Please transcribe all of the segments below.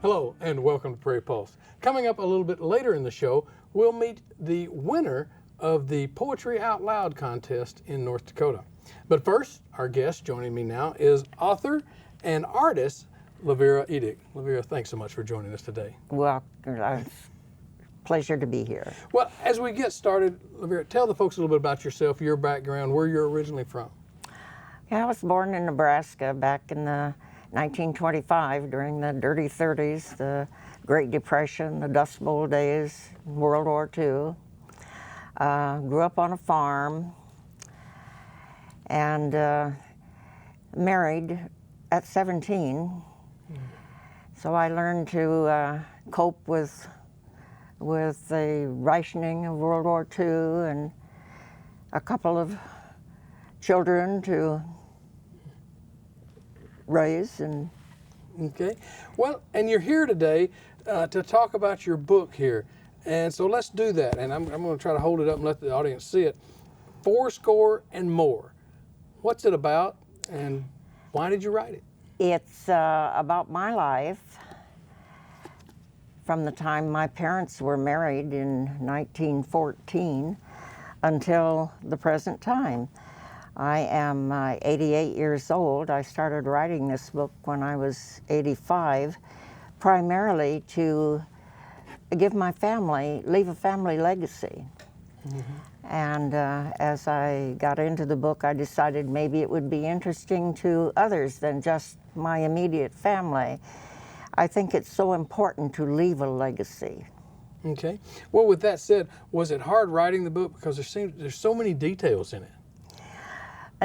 Hello and welcome to Prairie Pulse. Coming up a little bit later in the show, we'll meet the winner of the Poetry Out Loud contest in North Dakota. But first, our guest joining me now is author and artist Lavera Edick. Lavera, thanks so much for joining us today. Well, it's a pleasure to be here. Well, as we get started, Lavera, tell the folks a little bit about yourself, your background, where you're originally from. Yeah, I was born in Nebraska back in the 1925 during the dirty 30s, the Great Depression, the Dust Bowl days, World War II. Grew up on a farm and married at 17. So I learned to cope with the rationing of World War II and a couple of children to raise. And Okay. Well, and you're here today to talk about your book here. And so let's do that. And I'm going to try to hold it up and let the audience see it. Fourscore and More. What's it about and why did you write it? it's about my life from the time my parents were married in 1914 until the present time. I am 88 years old. I started writing this book when I was 85, primarily to give my family, leave a family legacy. And as I got into the book, I decided maybe it would be interesting to others than just my immediate family. I think it's so important to leave a legacy. Okay. Well, with that said, was it hard writing the book because there's so many details in it?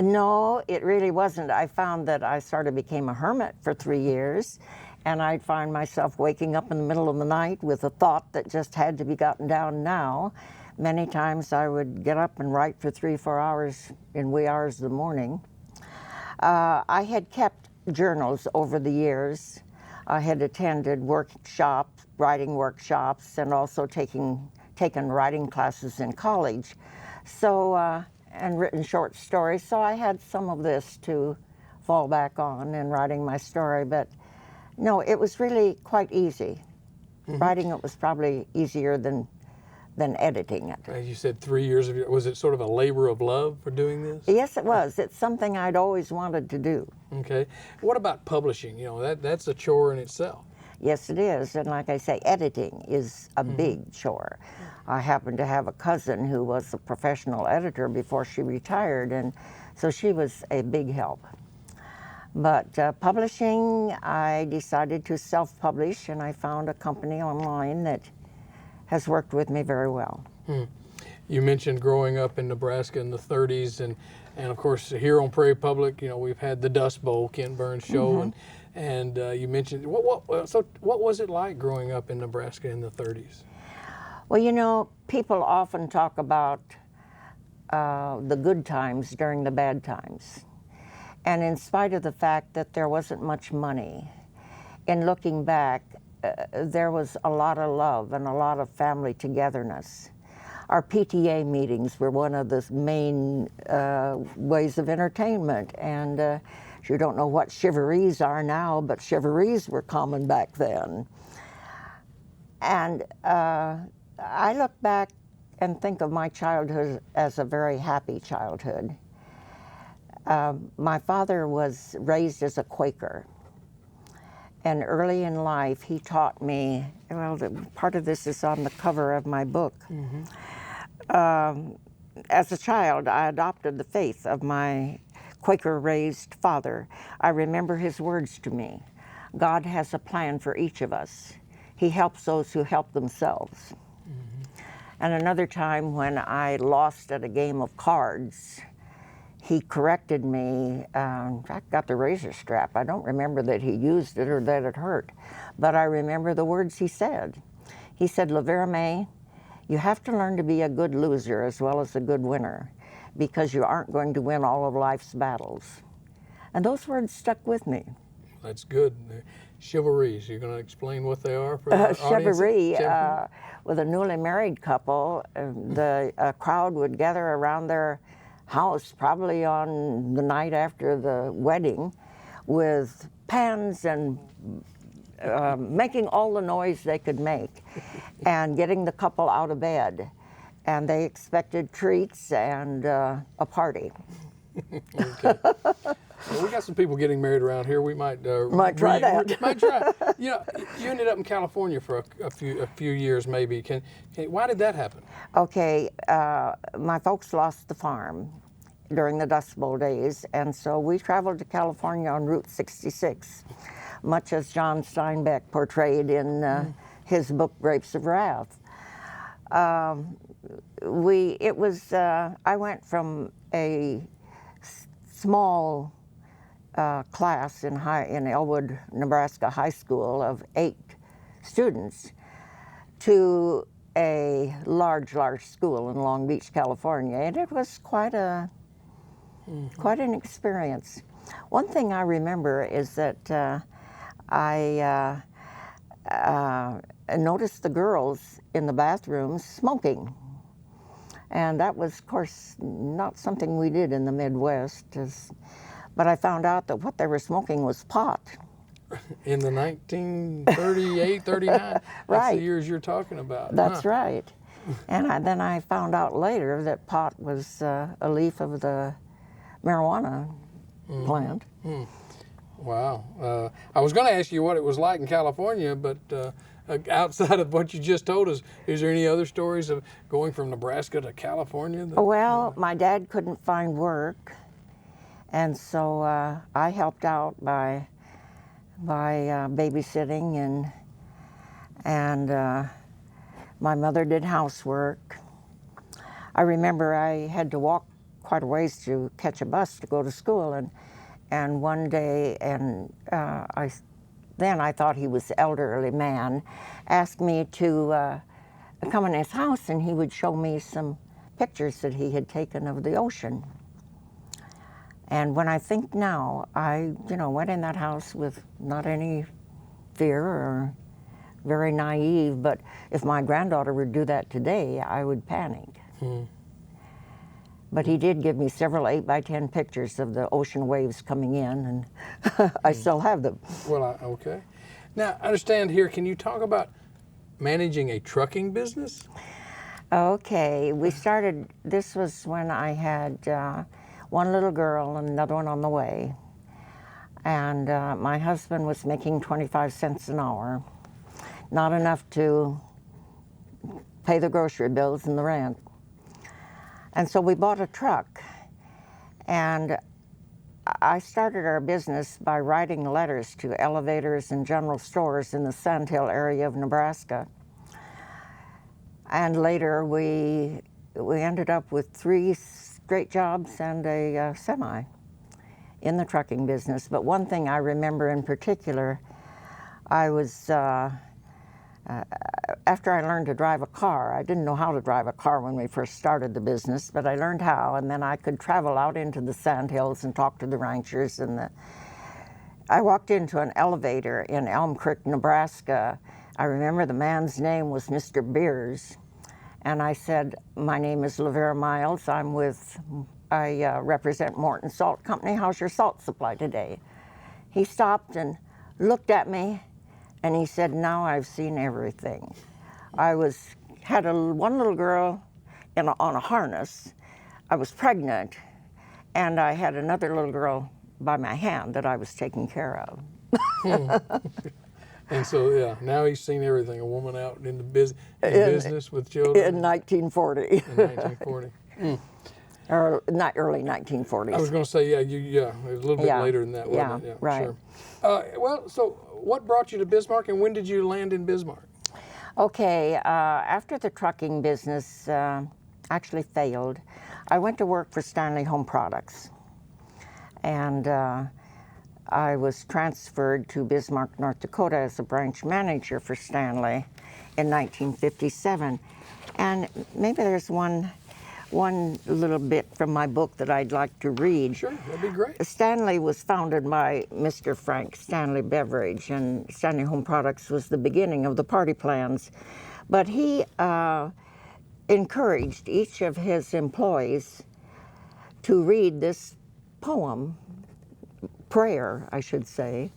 No, it really wasn't. I found that I sort of became a hermit for 3 years, and I'd find myself waking up in the middle of the night with a thought that just had to be gotten down now. Many times I would get up and write for 3-4 hours in wee hours of the morning. I had kept journals over the years. I had attended workshops, writing workshops, and also taken writing classes in college. So, and written short stories. So I had some of this to fall back on in writing my story, but no, it was really quite easy. Writing it was probably easier than editing it. As you said, 3 years of was it sort of a labor of love for doing this? Yes, it was. It's something I'd always wanted to do. Okay. What about publishing? You know, that's a chore in itself. Yes, it is. And like I say, editing is a big chore. I happen to have a cousin who was a professional editor before she retired, and so she was a big help. But publishing, I decided to self-publish, and I found a company online that has worked with me very well. You mentioned growing up in Nebraska in the 30s, and of course here on Prairie Public, you know, we've had the Dust Bowl, Ken Burns show, and you mentioned what was it like growing up in Nebraska in the 30s? Well, you know, people often talk about the good times during the bad times. And in spite of the fact that there wasn't much money, in looking back, there was a lot of love and a lot of family togetherness. Our PTA meetings were one of the main ways of entertainment. And you don't know what chivarees are now, but chivarees were common back then. And I look back and think of my childhood as a very happy childhood. My father was raised as a Quaker, and early in life he taught me, well, part of this is on the cover of my book. As a child, I adopted the faith of my Quaker-raised father. I remember his words to me: God has a plan for each of us. He helps those who help themselves. And another time when I lost at a game of cards, he corrected me. In fact, got the razor strap. I don't remember that he used it or that it hurt, but I remember the words he said. He said, "Lavera May, you have to learn to be a good loser as well as a good winner, because you aren't going to win all of life's battles." And those words stuck with me. That's good. Chivalries, you're going to explain what they are for the audience? Chivalry, with a newly married couple, the crowd would gather around their house, probably on the night after the wedding, with pans and making all the noise they could make and getting the couple out of bed. And they expected treats and a party. Okay. Well, we got some people getting married around here. We might try that. Might try. You know, you ended up in California for a few years, maybe. Why did that happen? Okay, my folks lost the farm during the Dust Bowl days, and so we traveled to California on Route 66, much as John Steinbeck portrayed in his book Grapes of Wrath. I went from a small class in Elwood, Nebraska High School of 8 students to a large school in Long Beach, California, and it was quite an experience. One thing I remember is that I noticed the girls in the bathrooms smoking. And that was, of course, not something we did in the Midwest. But I found out that what they were smoking was pot. In the 1938, 39? That's Right. the years you're talking about. That's right. And then I found out later that pot was a leaf of the marijuana plant. Wow. I was going to ask you what it was like in California, but outside of what you just told us, is there any other stories of going from Nebraska to California? Well, my dad couldn't find work, and so I helped out by babysitting, and my mother did housework. I remember I had to walk quite a ways to catch a bus to go to school, and one day, I thought he was an elderly man, asked me to come in his house and he would show me some pictures that he had taken of the ocean. And when I think now, I went in that house with not any fear or very naive, but if my granddaughter would do that today, I would panic. But he did give me several 8x10 pictures of the ocean waves coming in, and I still have them. Well, okay. Now, I understand here, can you talk about managing a trucking business? Okay, we started, this was when I had one little girl and another one on the way. And my husband was making 25 cents an hour, not enough to pay the grocery bills and the rent. And so we bought a truck, and I started our business by writing letters to elevators and general stores in the Sandhill area of Nebraska. And later we ended up with 3 straight jobs and a semi in the trucking business. But one thing I remember in particular, I was after I learned to drive a car. I didn't know how to drive a car when we first started the business, but I learned how, and then I could travel out into the Sandhills and talk to the ranchers. I walked into an elevator in Elm Creek, Nebraska. I remember the man's name was Mr. Beers, and I said, "My name is Lavera Miles. I represent Morton Salt Company. How's your salt supply today?" He stopped and looked at me, and he said, "Now I've seen everything." I had one little girl on a harness. I was pregnant, and I had another little girl by my hand that I was taking care of. And so, yeah, now he's seen everything. A woman out in the business with children. In 1940. In 1940. Or not early 1940s. I was going to say, it was a little bit later than that, wasn't it? Yeah, right. Sure. Well, so what brought you to Bismarck, and when did you land in Bismarck? Okay, after the trucking business actually failed, I went to work for Stanley Home Products. And I was transferred to Bismarck, North Dakota as a branch manager for Stanley in 1957. And maybe there's one little bit from my book that I'd like to read. Sure, that'd be great. Stanley was founded by Mr. Frank Stanley Beveridge, and Stanley Home Products was the beginning of the party plans. But he encouraged each of his employees to read this poem, prayer, I should say,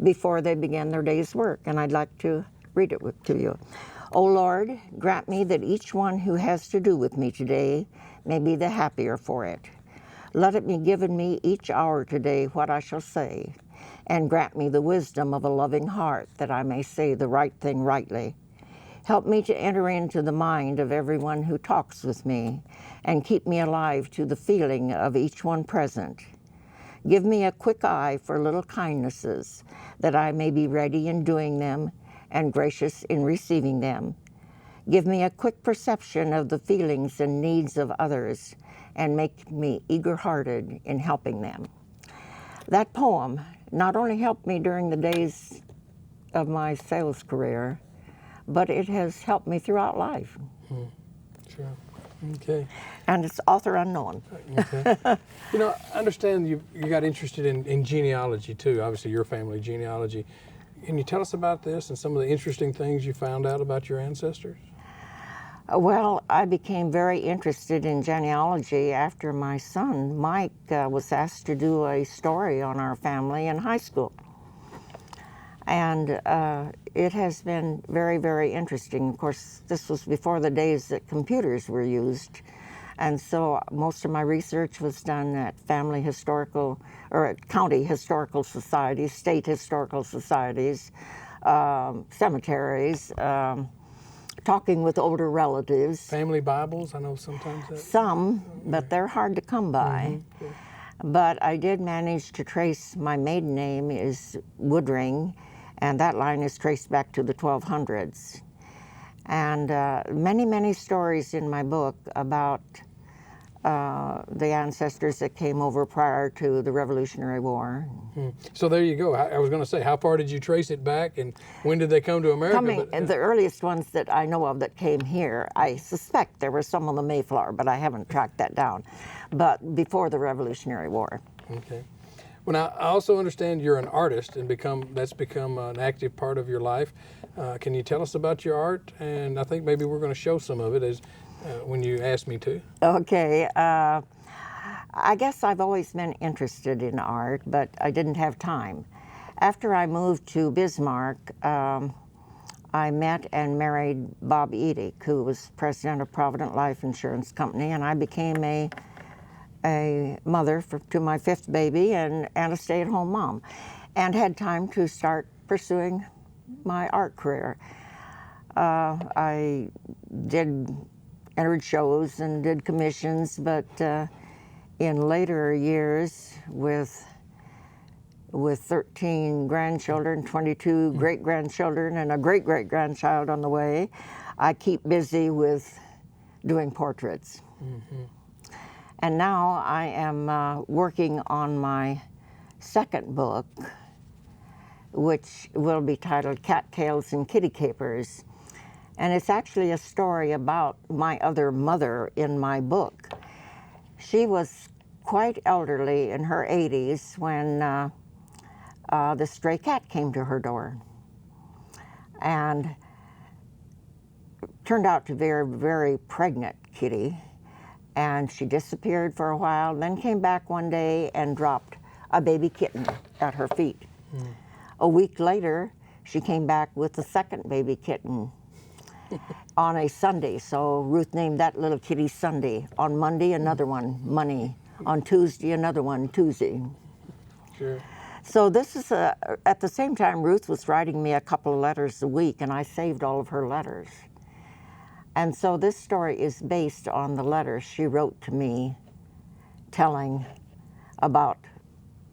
before they begin their day's work, and I'd like to read it to you. O Lord, grant me that each one who has to do with me today may be the happier for it. Let it be given me each hour today what I shall say, and grant me the wisdom of a loving heart that I may say the right thing rightly. Help me to enter into the mind of everyone who talks with me, and keep me alive to the feeling of each one present. Give me a quick eye for little kindnesses, that I may be ready in doing them and gracious in receiving them. Give me a quick perception of the feelings and needs of others, and make me eager-hearted in helping them. That poem not only helped me during the days of my sales career, but it has helped me throughout life. Sure. Okay. And it's author unknown. Okay. You know, I understand you got interested in genealogy too, obviously your family genealogy. Can you tell us about this and some of the interesting things you found out about your ancestors? Well, I became very interested in genealogy after my son, Mike, was asked to do a story on our family in high school. And it has been very, very interesting. Of course, this was before the days that computers were used. And so most of my research was done at family historical, or at county historical societies, state historical societies, cemeteries, talking with older relatives. Family Bibles, I know sometimes that. Some, but they're hard to come by. But I did manage to trace, my maiden name is Woodring, and that line is traced back to the 1200s. And many, many stories in my book about the ancestors that came over prior to the Revolutionary War. So there you go. I was going to say, how far did you trace it back, and when did they come to America? The earliest ones that I know of that came here, I suspect there were some on the Mayflower, but I haven't tracked that down. But before the Revolutionary War. Okay. Well, now, I also understand you're an artist, and that's become an active part of your life. Can you tell us about your art? And I think maybe we're going to show some of it as when you asked me to. Okay. I guess I've always been interested in art, but I didn't have time. After I moved to Bismarck, I met and married Bob Edick, who was president of Provident Life Insurance Company, and I became a mother to my fifth baby and a stay-at-home mom, and had time to start pursuing my art career. I entered shows and did commissions, but in later years, with 13 grandchildren, 22 great-grandchildren, and a great-great-grandchild on the way, I keep busy with doing portraits. And now I am working on my second book, which will be titled Cattails and Kitty Capers. And it's actually a story about my other mother in my book. She was quite elderly, in her 80s, when the stray cat came to her door. And turned out to be a very, very pregnant kitty. And she disappeared for a while, then came back one day and dropped a baby kitten at her feet. A week later, she came back with the second baby kitten on a Sunday. So Ruth named that little kitty Sunday. On Monday, another one, Money. On Tuesday, another one, Tuesday. Sure. So this is at the same time, Ruth was writing me a couple of letters a week, and I saved all of her letters. And so this story is based on the letters she wrote to me telling about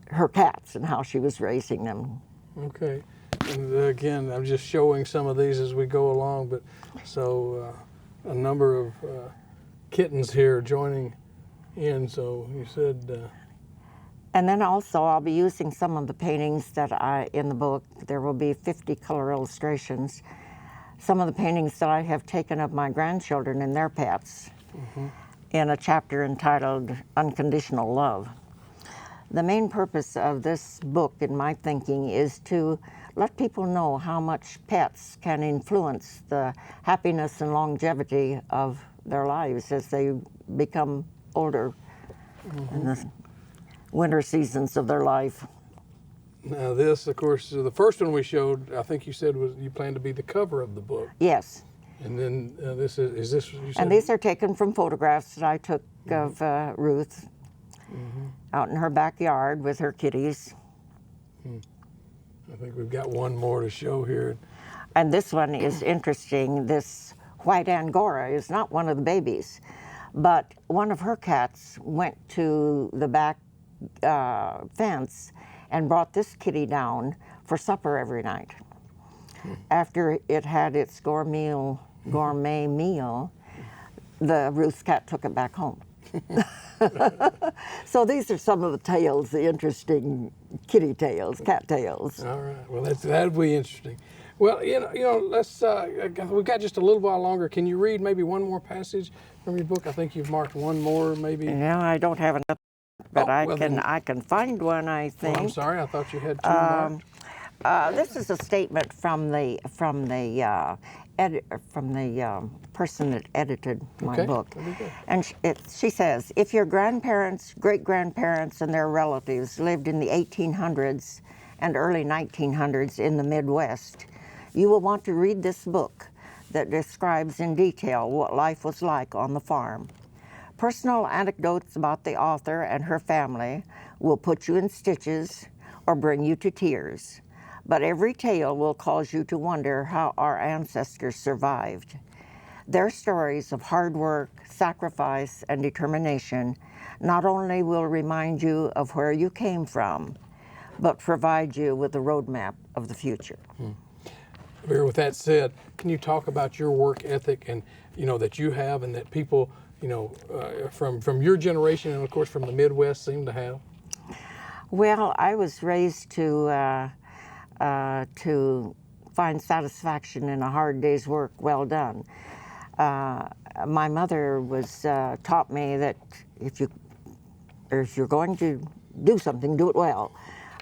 her cats and how she was raising them. Okay. And again, I'm just showing some of these as we go along, but so a number of kittens here joining in, so you said... And then also I'll be using some of the paintings that in the book. There will be 50 color illustrations. Some of the paintings that I have taken of my grandchildren and their pets in a chapter entitled Unconditional Love. The main purpose of this book, in my thinking, is to let people know how much pets can influence the happiness and longevity of their lives as they become older in the winter seasons of their life. Now this, of course, the first one we showed, I think you said was you plan to be the cover of the book. Yes. And then this is this what you said? And these are taken from photographs that I took of Ruth out in her backyard with her kitties. I think we've got one more to show here. And this one is interesting. This white Angora is not one of the babies, but one of her cats went to the back fence and brought this kitty down for supper every night. After it had its gourmet meal, the Ruth's cat took it back home. So these are some of the tales, the interesting kitty tales, cat tales. All right. Well, that'd be interesting. Well, let's. We've got just a little while longer. Can you read maybe one more passage from your book? I think you've marked one more, maybe. No, I don't have enough, but well, I can find one. I think. Oh, I'm sorry. I thought you had two marked. This is a statement from the person that edited my Okay, book, that'd be good. and she says, if your grandparents, great-grandparents, and their relatives lived in the 1800s and early 1900s in the Midwest, you will want to read this book that describes in detail what life was like on the farm. Personal anecdotes about the author and her family will put you in stitches or bring you to tears. But every tale will cause you to wonder how our ancestors survived. Their stories of hard work, sacrifice, and determination not only will remind you of where you came from, but provide you with a roadmap of the future. Vera, with that said, can you talk about your work ethic and that you have and that people from your generation and of course from the Midwest seem to have? Well, I was raised to find satisfaction in a hard day's work well done. My mother was taught me that if you're going to do something, do it well.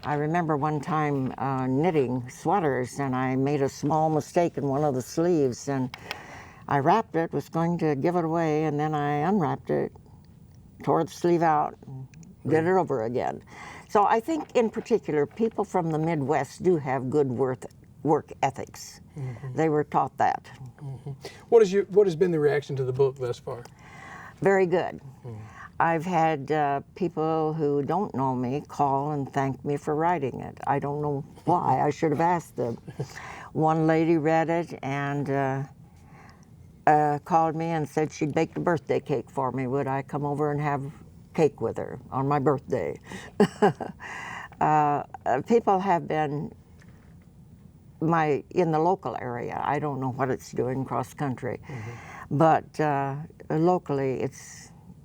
I remember one time knitting sweaters, and I made a small mistake in one of the sleeves, and I wrapped it, was going to give it away, and then I unwrapped it, tore the sleeve out, and did it over again. So I think in particular, people from the Midwest do have good work ethics. They were taught that. What has been the reaction to the book thus far? Very good. I've had people who don't know me call and thank me for writing it. I don't know why. I should have asked them. One lady read it and called me and said she'd baked a birthday cake for me. Would I come over and have cake with her on my birthday? People have been in the local area. I don't know what it's doing cross country, but locally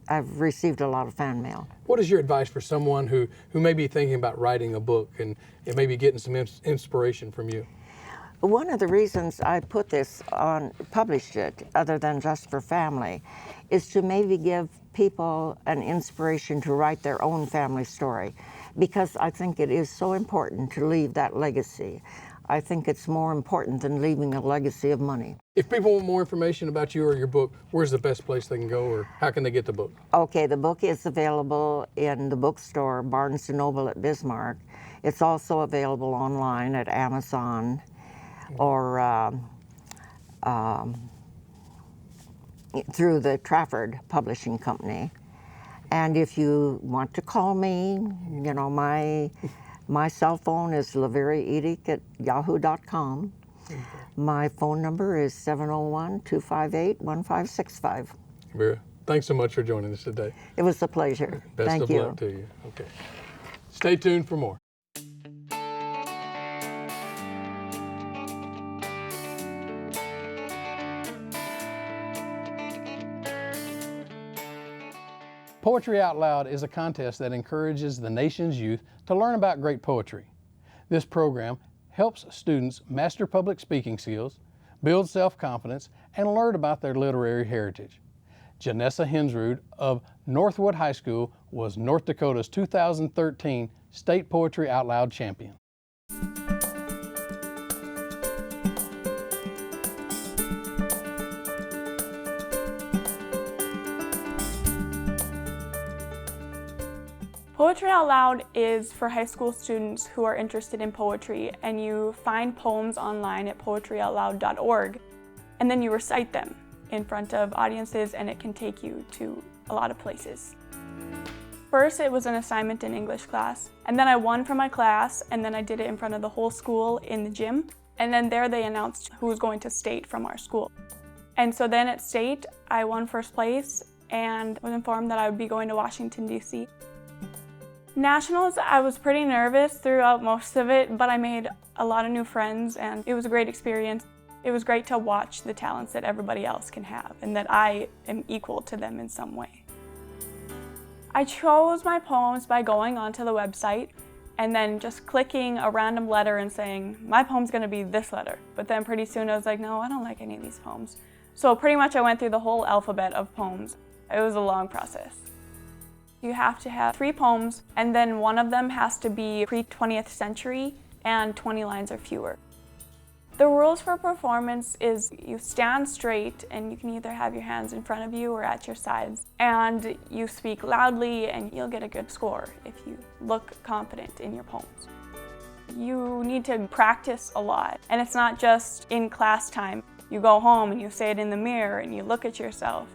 I've received a lot of fan mail. What is your advice for someone who may be thinking about writing a book and maybe getting some inspiration from you? One of the reasons I published it, other than just for family, is to maybe give people an inspiration to write their own family story, because I think it is so important to leave that legacy. I think it's more important than leaving a legacy of money. If people want more information about you or your book, where's the best place they can go, or how can they get the book? Okay, the book is available in the bookstore, Barnes & Noble at Bismarck. It's also available online at Amazon or through the Trafford Publishing Company. And if you want to call me, my cell phone is laveriedic@yahoo.com. My phone number is 701-258-1565. Vera, thanks so much for joining us today. It was a pleasure. Best of luck to you. Okay. Stay tuned for more. Poetry Out Loud is a contest that encourages the nation's youth to learn about great poetry. This program helps students master public speaking skills, build self-confidence, and learn about their literary heritage. Janessa Hensrud of Northwood High School was North Dakota's 2013 State Poetry Out Loud champion. Poetry Out Loud is for high school students who are interested in poetry, and you find poems online at poetryoutloud.org, and then you recite them in front of audiences, and it can take you to a lot of places. First, it was an assignment in English class, and then I won for my class, and then I did it in front of the whole school in the gym, and then there they announced who was going to state from our school. And so then at state, I won first place and was informed that I would be going to Washington, D.C. Nationals, I was pretty nervous throughout most of it, but I made a lot of new friends and it was a great experience. It was great to watch the talents that everybody else can have and that I am equal to them in some way. I chose my poems by going onto the website and then just clicking a random letter and saying, my poem's gonna be this letter. But then pretty soon I was like, no, I don't like any of these poems. So pretty much I went through the whole alphabet of poems. It was a long process. You have to have 3 poems, and then one of them has to be pre-20th century and 20 lines or fewer. The rules for performance is you stand straight and you can either have your hands in front of you or at your sides. And you speak loudly and you'll get a good score if you look confident in your poems. You need to practice a lot, and it's not just in class time. You go home and you say it in the mirror and you look at yourself.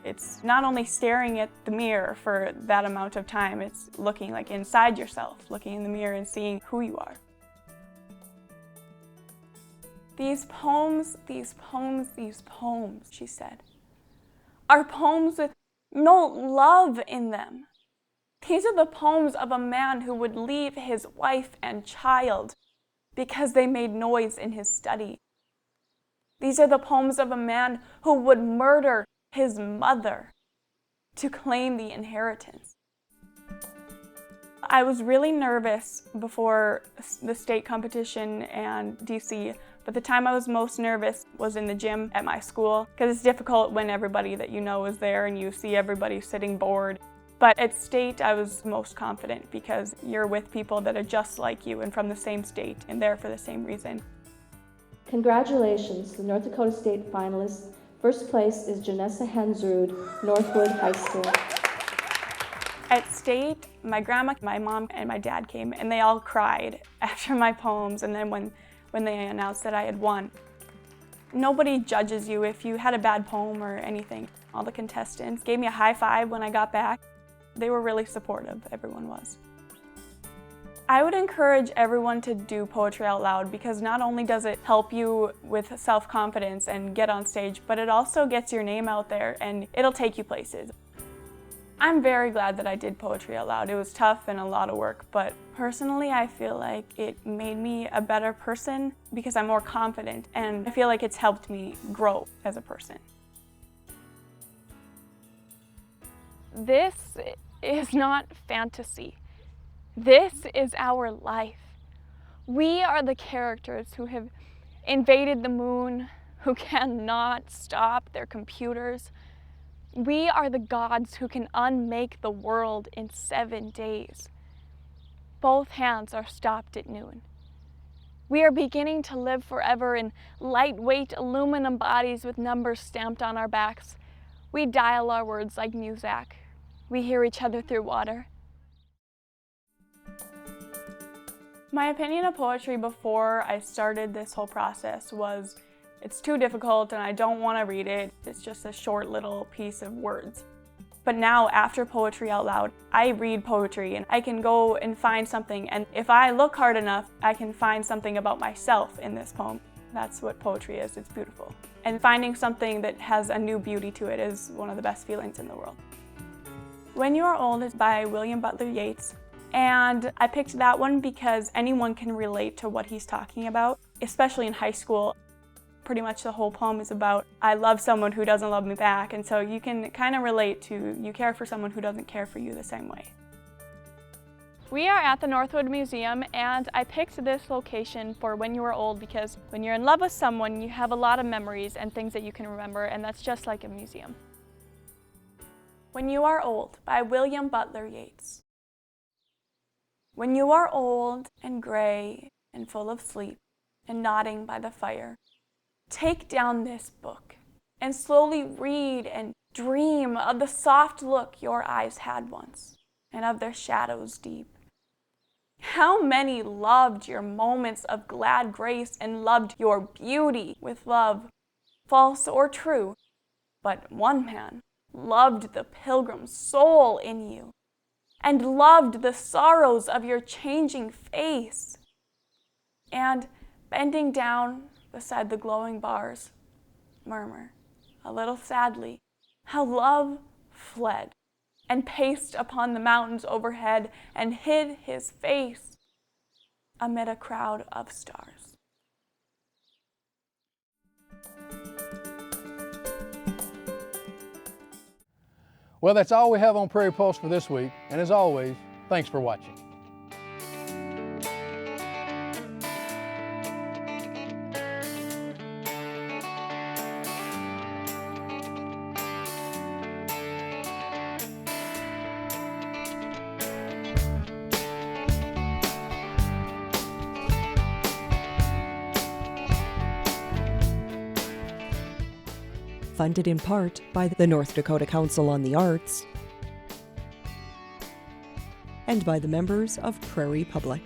It's not only staring at the mirror for that amount of time, it's looking like inside yourself, looking in the mirror and seeing who you are. These poems, she said, are poems with no love in them. These are the poems of a man who would leave his wife and child because they made noise in his study. These are the poems of a man who would murder his mother to claim the inheritance. I was really nervous before the state competition and DC, but the time I was most nervous was in the gym at my school, because it's difficult when everybody that you know is there and you see everybody sitting bored. But at state, I was most confident because you're with people that are just like you and from the same state and there for the same reason. Congratulations, the North Dakota State finalists. First place is Janessa Hensrud, Northwood High School. At state, my grandma, my mom, and my dad came, and they all cried after my poems, and then when they announced that I had won. Nobody judges you if you had a bad poem or anything. All the contestants gave me a high five when I got back. They were really supportive, everyone was. I would encourage everyone to do Poetry Out Loud because not only does it help you with self-confidence and get on stage, but it also gets your name out there and it'll take you places. I'm very glad that I did Poetry Out Loud. It was tough and a lot of work, but personally I feel like it made me a better person because I'm more confident and I feel like it's helped me grow as a person. This is not fantasy. This is our life. We are the characters who have invaded the moon, who cannot stop their computers. We are the gods who can unmake the world in 7 days. Both hands are stopped at noon. We are beginning to live forever in lightweight aluminum bodies with numbers stamped on our backs. We dial our words like Muzak. We hear each other through water. My opinion of poetry before I started this whole process was, it's too difficult and I don't want to read it. It's just a short little piece of words. But now, after Poetry Out Loud, I read poetry and I can go and find something, and if I look hard enough, I can find something about myself in this poem. That's what poetry is, it's beautiful. And finding something that has a new beauty to it is one of the best feelings in the world. When You Are Old is by William Butler Yeats. And I picked that one because anyone can relate to what he's talking about, especially in high school. Pretty much the whole poem is about, I love someone who doesn't love me back, and so you can kind of relate to, you care for someone who doesn't care for you the same way. We are at the Northwood Museum, and I picked this location for When You Are Old because when you're in love with someone, you have a lot of memories and things that you can remember, and that's just like a museum. When You Are Old by William Butler Yeats. When you are old and gray and full of sleep and nodding by the fire, take down this book and slowly read and dream of the soft look your eyes had once. and of their shadows deep. How many loved your moments of glad grace and loved your beauty with love, false or true? But one man loved the pilgrim soul in you and loved the sorrows of your changing face. And bending down beside the glowing bars, murmur, a little sadly, how love fled and paced upon the mountains overhead and hid his face amid a crowd of stars. Well, that's all we have on Prairie Pulse for this week, and as always, thanks for watching. Funded in part by the North Dakota Council on the Arts and by the members of Prairie Public.